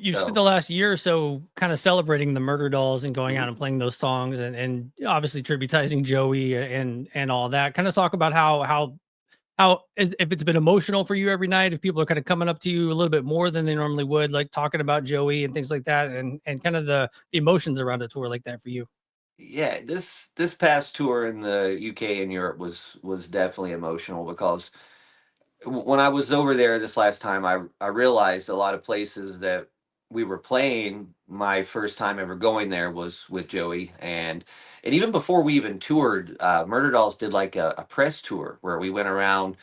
You've spent So the last year or so kind of celebrating the Murderdolls and going out and playing those songs and obviously tributizing Joey and all that. Kind of talk about how is, if it's been emotional for you every night, if people are kind of coming up to you a little bit more than they normally would, like talking about Joey and things like that, and kind of the emotions around a tour like that for you. yeah, this past tour in the UK and Europe was definitely emotional because when I was over there this last time, I realized a lot of places that we were playing. My first time ever going there was with Joey, and even before we even toured, Murder Dolls did like a press tour where we went around.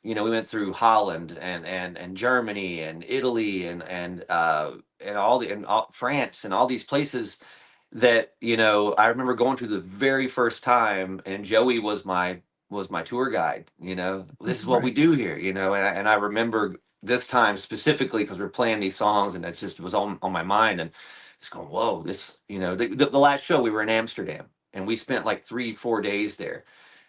You know, we went through Holland and Germany and Italy and all France and all these places that, you know, I remember going to the very first time, and Joey was my tour guide. You know, this is what we Right. do here. You know, and I remember this time specifically because we're playing these songs, and it just was on my mind, and it's going, whoa, this, you know, the last show we were in Amsterdam, and we spent like 3 4 days there,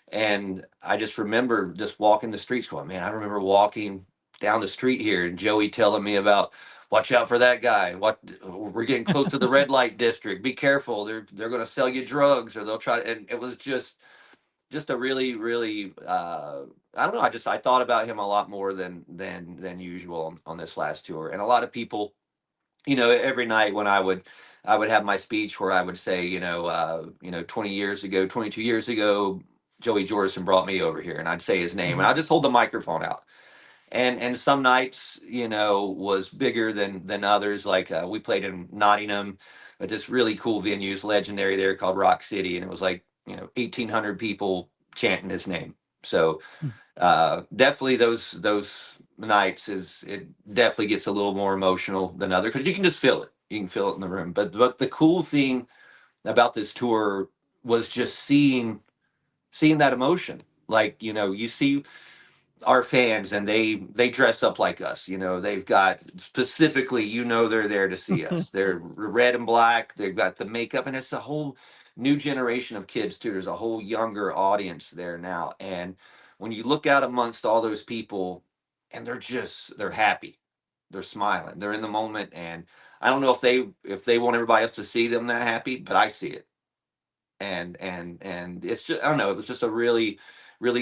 and I just remember just walking the streets, going, man, I remember walking down the street here, and Joey telling me about, watch out for that guy. What, we're getting close to the red light district. Be careful. They're going to sell you drugs, or they'll try to. And it was just a really I don't know. I thought about him a lot more than usual on this last tour, and a lot of people, you know, every night when I would have my speech where I would say, 20 years ago, 22 years ago, Joey Jordison brought me over here, and I'd say his name, and Mhm. I'd just hold the microphone out. And some nights, you know, was bigger than others. Like we played in Nottingham at this really cool venues, legendary there, called Rock City, and it was like, 1,800 people chanting his name. So definitely those nights, is it definitely gets a little more emotional than other, because you can just feel it. You can feel it in the room. But the cool thing about this tour was just seeing that emotion. Like, you see our fans, and they dress up like us. They've got, specifically, they're there to see us. They're red and black. They've got the makeup, and it's a whole new generation of kids too. There's a whole younger audience there now, and when you look out amongst all those people, and they're happy, they're smiling, they're in the moment. And I don't know if they want everybody else to see them that happy, but I see it. And it's just, I don't know, it was just a really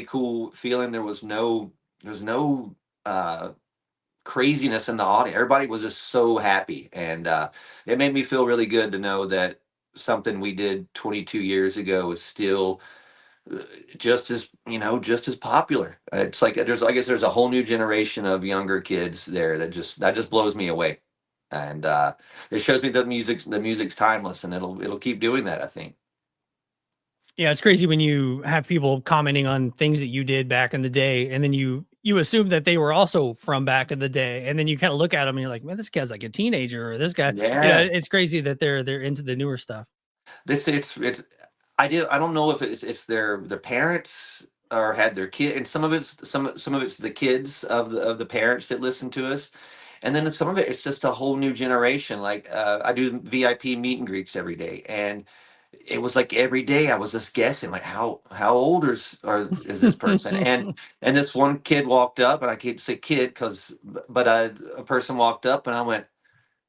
cool feeling. There was no uh craziness in the audience. Everybody was just so happy, and it made me feel really good to know that something we did 22 years ago is still uh, just as popular. It's like, I guess there's a whole new generation of younger kids there that just blows me away. And it shows me that the music's timeless, and it'll keep doing that, I think. Yeah, it's crazy when you have people commenting on things that you did back in the day, and then you assume that they were also from back in the day, and then you kind of look at them and you're like, man, this guy's like a teenager, or this guy, Yeah. it's crazy that they're into the newer stuff. This it's I don't know if it's their parents, or had their kid, and some of it's the kids of the parents that listen to us, and then some of it's just a whole new generation. Like I do VIP meet and greets every day, and it was like every day I was just guessing, like, how old is this person. And this one kid walked up, and I keep say kid because, but a person walked up, and I went,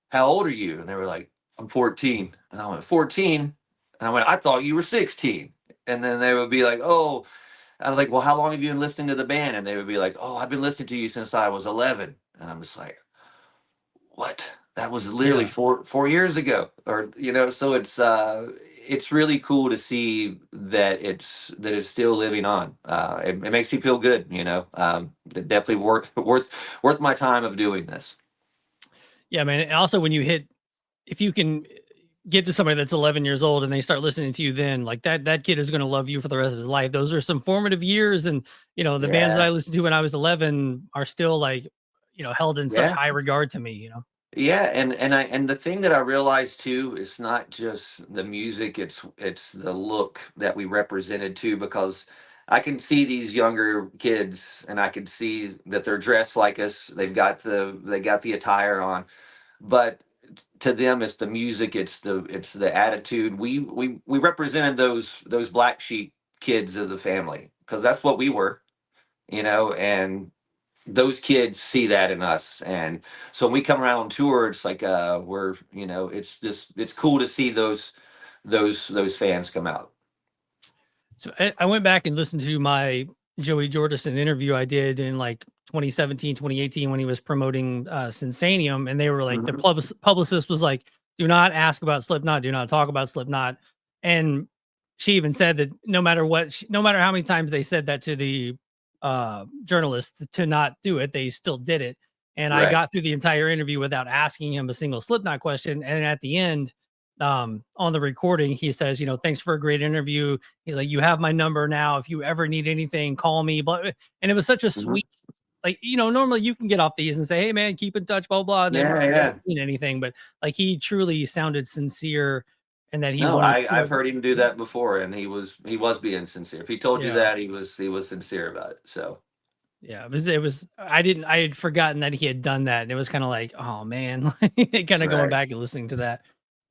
how old are you? And they were like, I'm 14. And I went, 14? And I went, I thought you were 16. And then they would be like, oh, I was like, well, how long have you been listening to the band? And they would be like, oh, I've been listening to you since I was 11. And I'm just like, what? That was literally Yeah. four years ago. Or, so it's really cool to see that it's still living on. It makes me feel good, definitely worth my time of doing this. Yeah, man. And also when you hit, if you can get to somebody that's 11 years old and they start listening to you, then like that kid is going to love you for the rest of his life. Those are some formative years. And, the bands that I Yeah. listened to when I was 11 are still like, held in such Yeah. high regard to me. Yeah, and the thing that I realized too is not just the music, it's the look that we represented too, because I can see these younger kids, and I can see that they're dressed like us. They got the attire on, but to them it's the music, it's the attitude. We represented those black sheep kids of the family, because that's what we were, and those kids see that in us, and so when we come around on tour, it's like we're, it's just, it's cool to see those fans come out. So I went back and listened to my Joey Jordison interview I did in like 2017, 2018 when he was promoting Sensanium, and they were like the Mhm. publicist was like, "Do not ask about Slipknot. Do not talk about Slipknot." And she even said that no matter what, no matter how many times they said that to the journalist to not do it, they still did it. And I Right. got through the entire interview without asking him a single Slipknot question. And at the end, on the recording, he says, "Thanks for a great interview." He's like, "You have my number now. If you ever need anything, call me." But and it was such a Mhm. sweet, like, normally you can get off these and say, "Hey man, keep in touch, blah blah," and then Yeah, it doesn't yeah. mean anything. But like he truly sounded sincere and that he No, wanted, I've heard him do that before, and he was being sincere. If he told you yeah. that, he was sincere about it. So Yeah, it was I had forgotten that he had done that, and it was kinda like, "Oh, man," kinda going right. back and listening to that.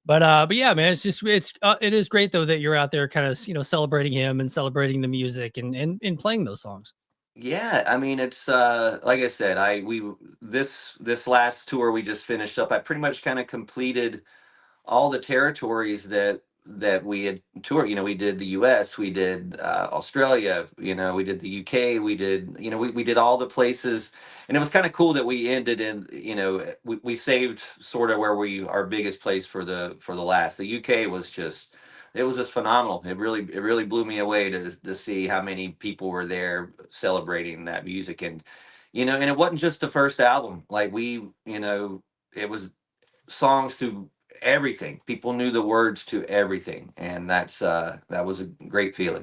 But yeah, man, it is great though that you're out there kinda, celebrating him and celebrating the music and playing those songs. Yeah, I mean, it's like I said, this last tour we just finished up, I pretty much kind of completed all the territories that we had toured. We did the US, we did Australia, we did the UK, we did all the places. And it was kind of cool that we ended in, we saved sort of where we our biggest place for the last. The UK was just, it was just phenomenal. It really blew me away to see how many people were there celebrating that music. And it wasn't just the first album. Like it was songs to everything. People knew the words to everything, and that was a great feeling.